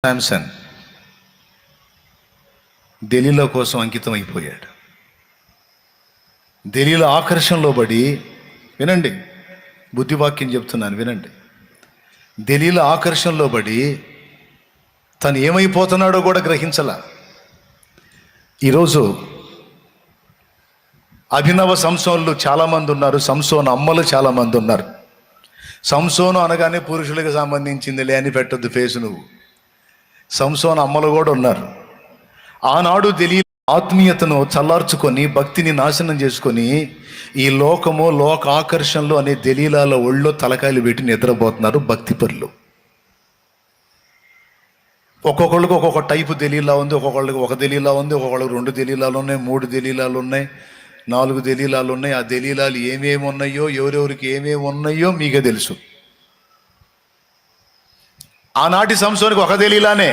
శాంసన్ దెలీలా కోసం అంకితం అయిపోయాడు. దెలీలా ఆకర్షణలో పడి, వినండి, బుద్ధివాక్యం చెప్తున్నాను వినండి. దెలీలా ఆకర్షణలో పడి తను ఏమైపోతున్నాడో కూడా గ్రహించలా. ఈరోజు అభినవ సంసోన్లు చాలామంది ఉన్నారు, సంసోన్ అమ్మలు చాలామంది ఉన్నారు. సంసోను అనగానే పురుషులకు సంబంధించిందిలే అని పెట్టొద్దు ఫేసు నువ్వు. సంసోన్ అమ్మలు కూడా ఉన్నారు. ఆనాడు దెలీలా ఆత్మీయతను చల్లార్చుకొని భక్తిని నాశనం చేసుకొని ఈ లోకము లోక ఆకర్షణలు అనే దెలీలాల ఒళ్ళో తలకాయలు పెట్టి నిద్రపోతున్నారు భక్తి పరులు. ఒక్కొక్కళ్ళకి ఒక్కొక్క టైపు దెలీలా ఉంది, ఒక్కొక్కళ్ళకి ఒక దెలీలా ఉంది, ఒక్కొక్కళ్ళకి 2 దెలీలాలు ఉన్నాయి, 3 దెలీలాలు ఉన్నాయి, 4 దెలీలాలు ఉన్నాయి. ఆ దెలీలాలు ఏమేమి ఉన్నాయో, ఎవరెవరికి ఏమేమి ఉన్నాయో మీకే తెలుసు. ఆనాటి సంసోనికి ఒక దెలీలానే.